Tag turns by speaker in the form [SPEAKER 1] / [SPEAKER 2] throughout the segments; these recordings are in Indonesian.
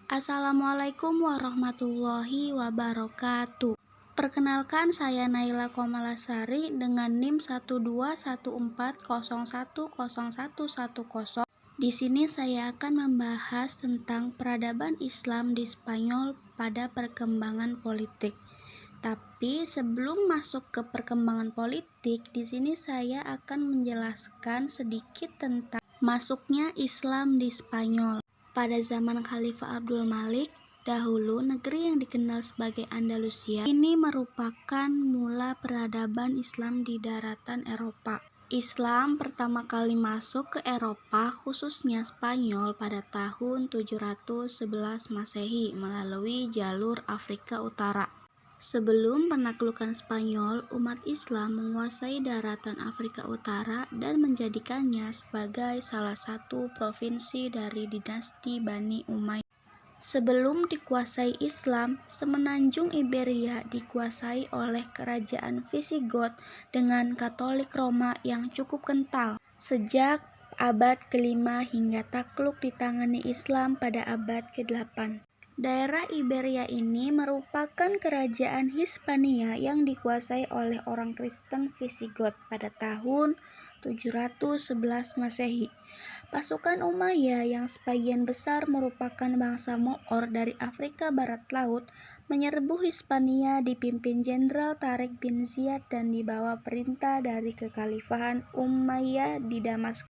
[SPEAKER 1] Assalamualaikum warahmatullahi wabarakatuh. Perkenalkan, saya Naila Komalasari dengan NIM 12140101110. Di sini saya akan membahas tentang peradaban Islam di Spanyol pada perkembangan politik. Tapi sebelum masuk ke perkembangan politik, di sini saya akan menjelaskan sedikit tentang masuknya Islam di Spanyol. Pada zaman Khalifah Abdul Malik, dahulu negeri yang dikenal sebagai Andalusia ini merupakan mula peradaban Islam di daratan Eropa. Islam pertama kali masuk ke Eropa, khususnya Spanyol, pada tahun 711 Masehi melalui jalur Afrika Utara. Sebelum penaklukan Spanyol, umat Islam menguasai daratan Afrika Utara dan menjadikannya sebagai salah satu provinsi dari dinasti Bani Umayyah. Sebelum dikuasai Islam, semenanjung Iberia dikuasai oleh kerajaan Visigoth dengan Katolik Roma yang cukup kental. Sejak abad ke-5 hingga takluk ditangani Islam pada abad ke-8. Daerah Iberia ini merupakan kerajaan Hispania yang dikuasai oleh orang Kristen Visigoth pada tahun 711 Masehi. Pasukan Umayyah yang sebagian besar merupakan bangsa Moor dari Afrika Barat Laut menyerbu Hispania dipimpin Jenderal Tariq bin Ziyad dan dibawa perintah dari kekhalifahan Umayyah di Damaskus.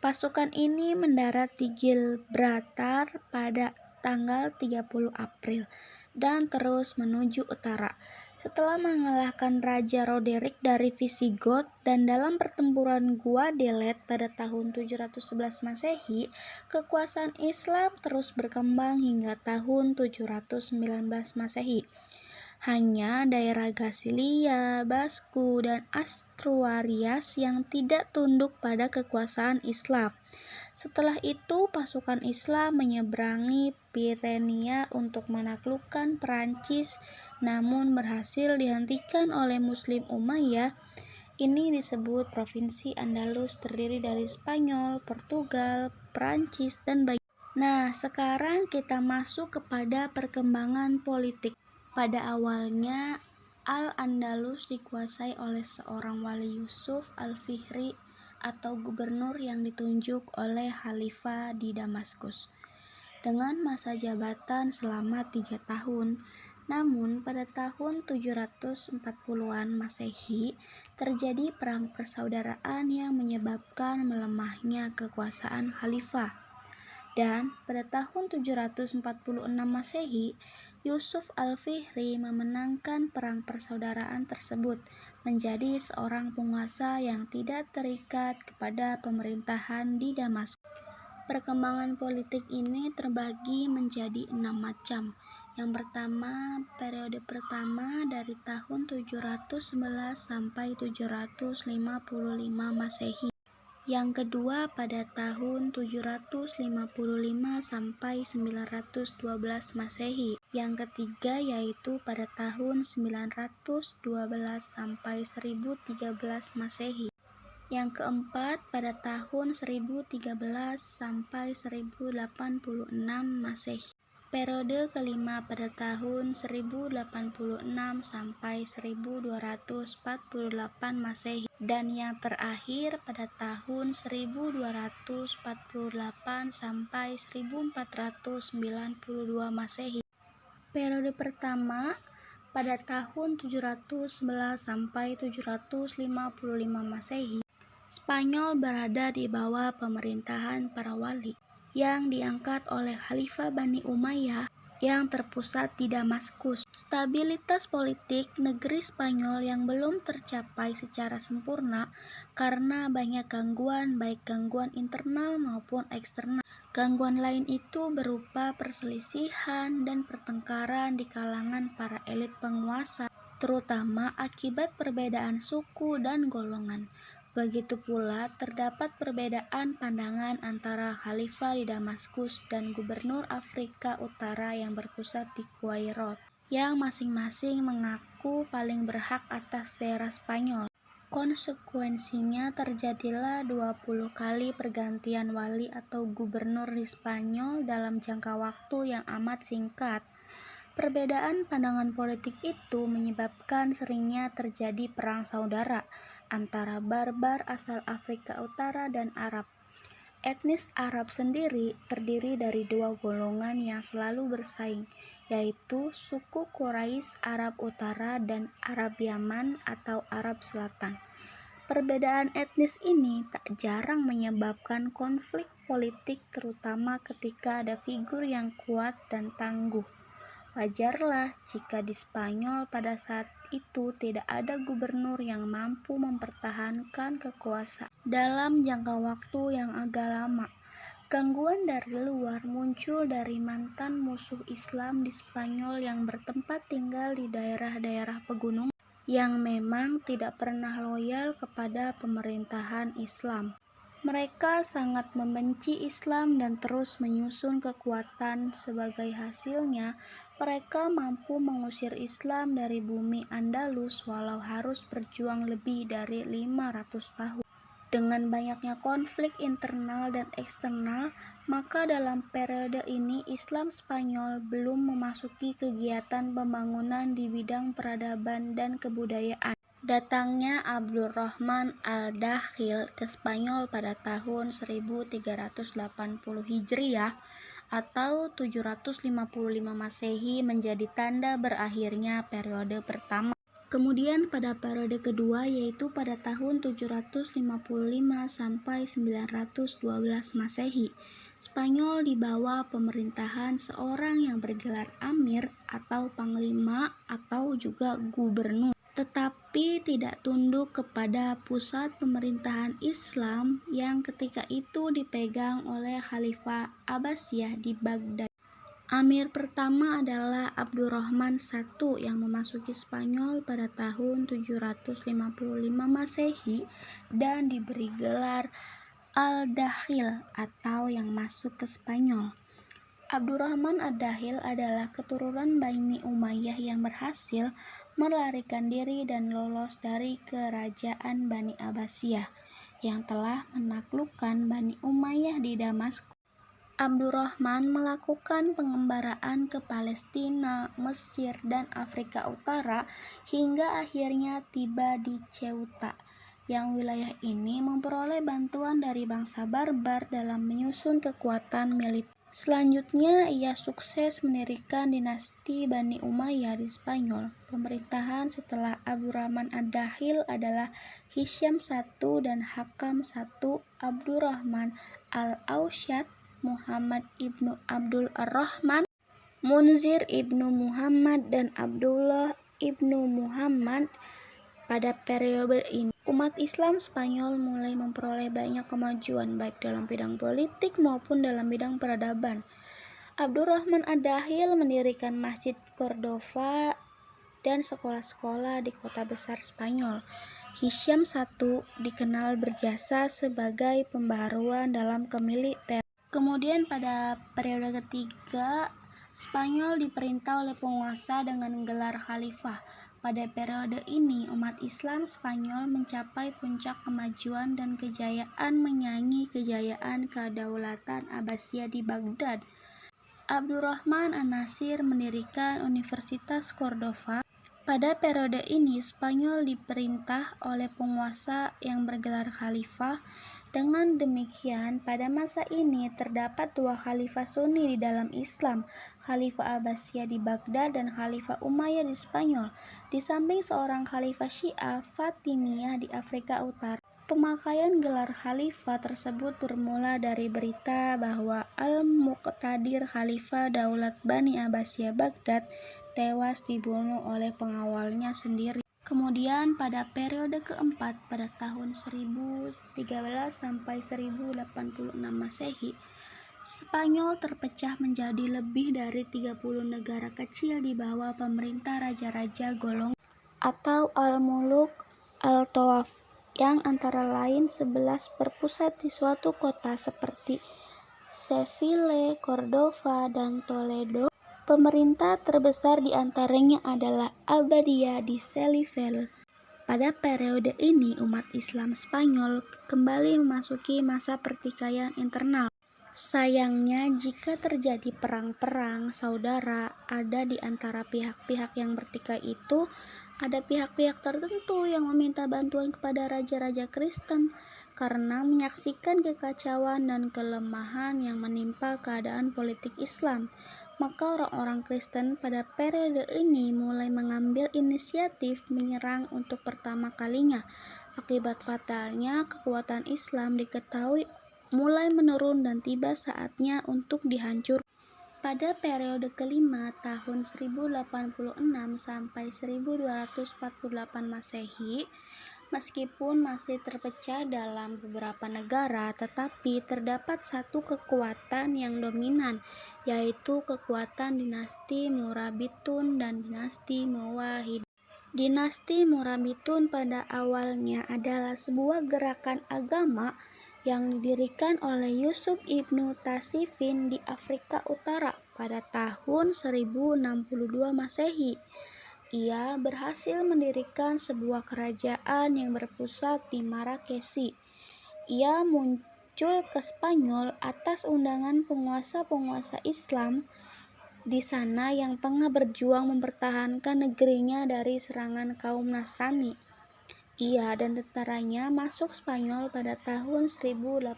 [SPEAKER 1] Pasukan ini mendarat di Gibraltar pada tanggal 30 April dan terus menuju utara. Setelah mengalahkan Raja Roderick dari Visigoth dan dalam pertempuran Guadalete pada tahun 711 Masehi, kekuasaan Islam terus berkembang hingga tahun 719 Masehi. Hanya daerah Gasilia, Basku, dan Asturias yang tidak tunduk pada kekuasaan Islam. Setelah itu, pasukan Islam menyeberangi Pyrenea untuk menaklukkan Perancis, namun berhasil dihentikan oleh Muslim Umayyah. Ini disebut Provinsi Andalus, terdiri dari Spanyol, Portugal, Perancis, dan bagian. Nah, sekarang kita masuk kepada perkembangan politik. Pada awalnya, Al-Andalus dikuasai oleh seorang wali Yusuf Al-Fihri atau gubernur yang ditunjuk oleh Khalifah di Damaskus dengan masa jabatan selama 3 tahun. Namun pada tahun 740-an Masehi terjadi perang persaudaraan yang menyebabkan melemahnya kekuasaan Khalifah. Dan pada tahun 746 Masehi, Yusuf Al-Fihri memenangkan perang persaudaraan tersebut, menjadi seorang penguasa yang tidak terikat kepada pemerintahan di Damaskus. Perkembangan politik ini terbagi menjadi 6 macam. Yang pertama, periode pertama dari tahun 711 sampai 755 Masehi. Yang kedua pada tahun 755 sampai 912 Masehi. Yang ketiga yaitu pada tahun 912 sampai 1013 Masehi. Yang keempat pada tahun 1013 sampai 1086 Masehi. Periode kelima pada tahun 1086 sampai 1248 Masehi dan yang terakhir pada tahun 1248 sampai 1492 Masehi. Periode pertama pada tahun 711 sampai 755 Masehi. Spanyol berada di bawah pemerintahan para wali yang diangkat oleh Khalifah Bani Umayyah yang terpusat di Damaskus. Stabilitas politik negeri Spanyol yang belum tercapai secara sempurna karena banyak gangguan, baik gangguan internal maupun eksternal. Gangguan lain itu berupa perselisihan dan pertengkaran di kalangan para elit penguasa, terutama akibat perbedaan suku dan golongan. Begitu pula terdapat perbedaan pandangan antara Khalifah di Damaskus dan gubernur Afrika Utara yang berpusat di Guayraut, yang masing-masing mengaku paling berhak atas daerah Spanyol. Konsekuensinya terjadilah 20 kali pergantian wali atau gubernur di Spanyol dalam jangka waktu yang amat singkat. Perbedaan pandangan politik itu menyebabkan seringnya terjadi perang saudara antara barbar asal Afrika Utara dan Arab. Etnis Arab sendiri terdiri dari dua golongan yang selalu bersaing, yaitu suku Quraisy Arab Utara dan Arab Yaman atau Arab Selatan. Perbedaan etnis ini tak jarang menyebabkan konflik politik, terutama ketika ada figur yang kuat dan tangguh. Wajarlah jika di Spanyol pada saat itu tidak ada gubernur yang mampu mempertahankan kekuasaan dalam jangka waktu yang agak lama. Gangguan dari luar muncul dari mantan musuh Islam di Spanyol yang bertempat tinggal di daerah-daerah pegunungan yang memang tidak pernah loyal kepada pemerintahan Islam. Mereka sangat membenci Islam dan terus menyusun kekuatan. Sebagai hasilnya, mereka mampu mengusir Islam dari bumi Andalus walau harus berjuang lebih dari 500 tahun. Dengan banyaknya konflik internal dan eksternal, maka dalam periode ini Islam Spanyol belum memasuki kegiatan pembangunan di bidang peradaban dan kebudayaan. Datangnya Abdurrahman al-Dakhil ke Spanyol pada tahun 1380 Hijriah atau 755 Masehi menjadi tanda berakhirnya periode pertama. Kemudian pada periode kedua, yaitu pada tahun 755 sampai 912 Masehi, Spanyol di bawah pemerintahan seorang yang bergelar Amir atau Panglima atau juga Gubernur, tetapi tidak tunduk kepada pusat pemerintahan Islam yang ketika itu dipegang oleh Khalifah Abbasiyah di Baghdad. Amir pertama adalah Abdurrahman I yang memasuki Spanyol pada tahun 755 Masehi dan diberi gelar Al-Dakhil atau yang masuk ke Spanyol. Abdurrahman ad-Dakhil adalah keturunan Bani Umayyah yang berhasil melarikan diri dan lolos dari kerajaan Bani Abbasiyah yang telah menaklukkan Bani Umayyah di Damaskus. Abdurrahman melakukan pengembaraan ke Palestina, Mesir, dan Afrika Utara hingga akhirnya tiba di Ceuta, yang wilayah ini memperoleh bantuan dari bangsa barbar dalam menyusun kekuatan militer. Selanjutnya, ia sukses mendirikan dinasti Bani Umayyah di Spanyol. Pemerintahan setelah Abdurrahman ad-Dakhil adalah Hisham I dan Hakam I, Abdurrahman al-Ausyad, Muhammad ibnu Abdul Ar-Rahman, Munzir ibnu Muhammad, dan Abdullah ibnu Muhammad. Pada periode ini, umat Islam Spanyol mulai memperoleh banyak kemajuan baik dalam bidang politik maupun dalam bidang peradaban. Abdurrahman ad-Dakhil mendirikan Masjid Cordova dan sekolah-sekolah di kota besar Spanyol. Hisham I dikenal berjasa sebagai pembaharuan dalam kemiliteran. Kemudian pada periode ketiga, Spanyol diperintah oleh penguasa dengan gelar khalifah. Pada periode ini, umat Islam Spanyol mencapai puncak kemajuan dan kejayaan menyaingi kejayaan kedaulatan Abbasiyah di Baghdad. Abdurrahman an-Nasir mendirikan Universitas Cordova. Pada periode ini, Spanyol diperintah oleh penguasa yang bergelar khalifah. Dengan demikian, pada masa ini terdapat dua khalifah Sunni di dalam Islam, Khalifah Abbasiyah di Baghdad dan Khalifah Umayyah di Spanyol, di samping seorang khalifah Syiah Fatimiyah di Afrika Utara. Pemakaian gelar khalifah tersebut bermula dari berita bahwa Al-Muqtadir, Khalifah Daulat Bani Abbasiyah Baghdad, tewas dibunuh oleh pengawalnya sendiri. Kemudian pada periode keempat pada tahun 1013 sampai 1086 Masehi, Spanyol terpecah menjadi lebih dari 30 negara kecil di bawah pemerintah raja-raja golongan atau al-muluk al-tawaf, yang antara lain 11 berpusat di suatu kota seperti Seville, Cordova, dan Toledo. Pemerintah terbesar di antaranya adalah Abbadiyah di Seville. Pada periode ini, umat Islam Spanyol kembali memasuki masa pertikaian internal. Sayangnya, jika terjadi perang-perang saudara ada di antara pihak-pihak yang bertikai itu, ada pihak-pihak tertentu yang meminta bantuan kepada raja-raja Kristen karena menyaksikan kekacauan dan kelemahan yang menimpa keadaan politik Islam. Maka orang-orang Kristen pada periode ini mulai mengambil inisiatif menyerang untuk pertama kalinya. Akibat fatalnya, kekuatan Islam diketahui mulai menurun dan tiba saatnya untuk dihancurkan. Pada periode kelima tahun 1086 sampai 1248 Masehi, meskipun masih terpecah dalam beberapa negara, tetapi terdapat satu kekuatan yang dominan, yaitu kekuatan dinasti Murabitun dan dinasti Mawahidun. Dinasti Murabitun pada awalnya adalah sebuah gerakan agama yang didirikan oleh Yusuf ibnu Tasifin di Afrika Utara pada tahun 1062 Masehi. Ia berhasil mendirikan sebuah kerajaan yang berpusat di Marrakesh. Ia muncul ke Spanyol atas undangan penguasa-penguasa Islam di sana yang tengah berjuang mempertahankan negerinya dari serangan kaum Nasrani. Ia dan tentaranya masuk Spanyol pada tahun 1086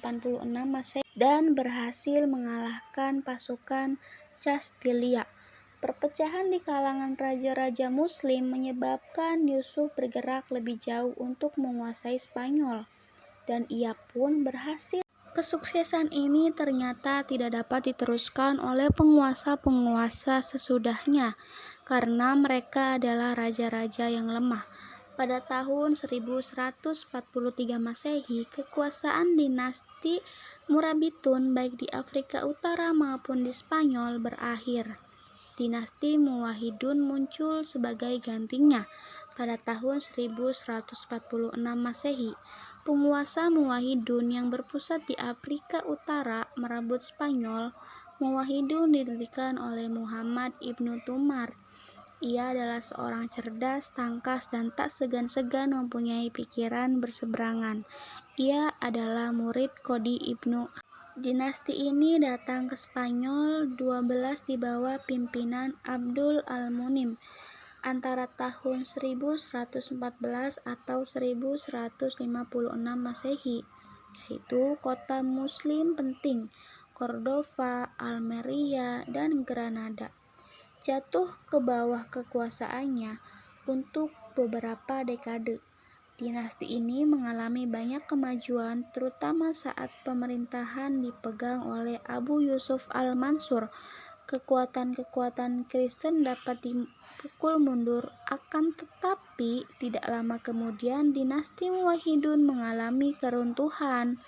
[SPEAKER 1] Masehi dan berhasil mengalahkan pasukan Castilla. Perpecahan di kalangan raja-raja Muslim menyebabkan Yusuf bergerak lebih jauh untuk menguasai Spanyol, dan ia pun berhasil. Kesuksesan ini ternyata tidak dapat diteruskan oleh penguasa-penguasa sesudahnya, karena mereka adalah raja-raja yang lemah. Pada tahun 1143 Masehi, kekuasaan dinasti Murabitun baik di Afrika Utara maupun di Spanyol berakhir. Dinasti Mawahidun muncul sebagai gantinya pada tahun 1146 Masehi. Penguasa Mawahidun yang berpusat di Afrika Utara merebut Spanyol. Mawahidun didirikan oleh Muhammad ibnu Tumar. Ia adalah seorang cerdas, tangkas, dan tak segan-segan mempunyai pikiran berseberangan. Ia adalah murid Qadi ibnu. Dinasti ini datang ke Spanyol 12 di bawah pimpinan Abdul Al-Munim antara tahun 1114 atau 1156 Masehi, yaitu kota muslim penting Cordova, Almeria, dan Granada jatuh ke bawah kekuasaannya untuk beberapa dekade. Dinasti ini mengalami banyak kemajuan, terutama saat pemerintahan dipegang oleh Abu Yusuf al-Mansur. Kekuatan-kekuatan Kristen dapat dipukul mundur, akan tetapi tidak lama kemudian dinasti Mawahidun mengalami keruntuhan.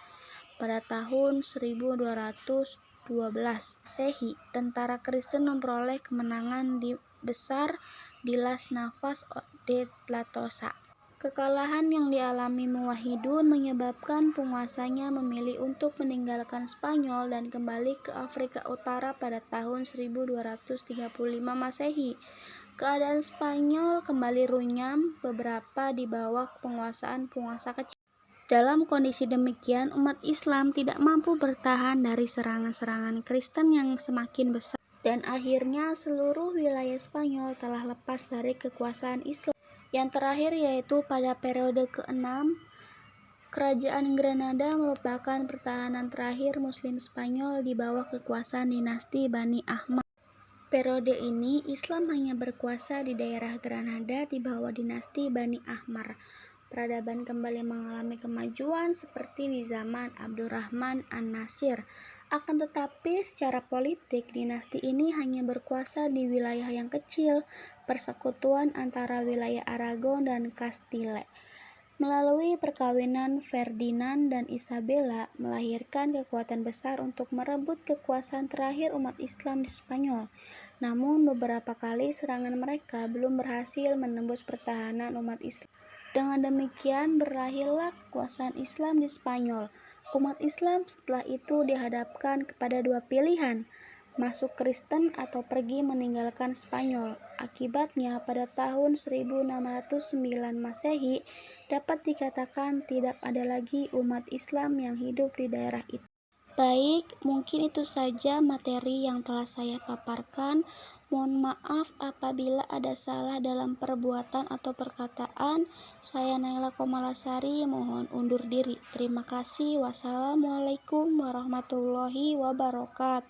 [SPEAKER 1] Pada tahun 1212 Masehi, tentara Kristen memperoleh kemenangan besar di Las Navas de Tlatosa. Kekalahan yang dialami Mawahidun menyebabkan penguasanya memilih untuk meninggalkan Spanyol dan kembali ke Afrika Utara pada tahun 1235 Masehi. Keadaan Spanyol kembali runyam, beberapa di bawah penguasaan penguasa kecil. Dalam kondisi demikian, umat Islam tidak mampu bertahan dari serangan-serangan Kristen yang semakin besar, dan akhirnya seluruh wilayah Spanyol telah lepas dari kekuasaan Islam. Yang terakhir yaitu pada periode ke-6, Kerajaan Granada merupakan pertahanan terakhir Muslim Spanyol di bawah kekuasaan dinasti Bani Ahmad. Periode ini, Islam hanya berkuasa di daerah Granada di bawah dinasti Bani Ahmad. Peradaban kembali mengalami kemajuan seperti di zaman Abdurrahman an-Nasir. Akan tetapi secara politik, dinasti ini hanya berkuasa di wilayah yang kecil, persekutuan antara wilayah Aragon dan Castile. Melalui perkawinan Ferdinand dan Isabella melahirkan kekuatan besar untuk merebut kekuasaan terakhir umat Islam di Spanyol. Namun beberapa kali serangan mereka belum berhasil menembus pertahanan umat Islam. Dengan demikian berlahirlah kekuasaan Islam di Spanyol. Umat Islam setelah itu dihadapkan kepada dua pilihan, masuk Kristen atau pergi meninggalkan Spanyol. Akibatnya, pada tahun 1609 Masehi dapat dikatakan tidak ada lagi umat Islam yang hidup di daerah itu. Baik, mungkin itu saja materi yang telah saya paparkan. Mohon maaf apabila ada salah dalam perbuatan atau perkataan. Saya Naila Komalasari mohon undur diri. Terima kasih. Wassalamualaikum warahmatullahi wabarakatuh.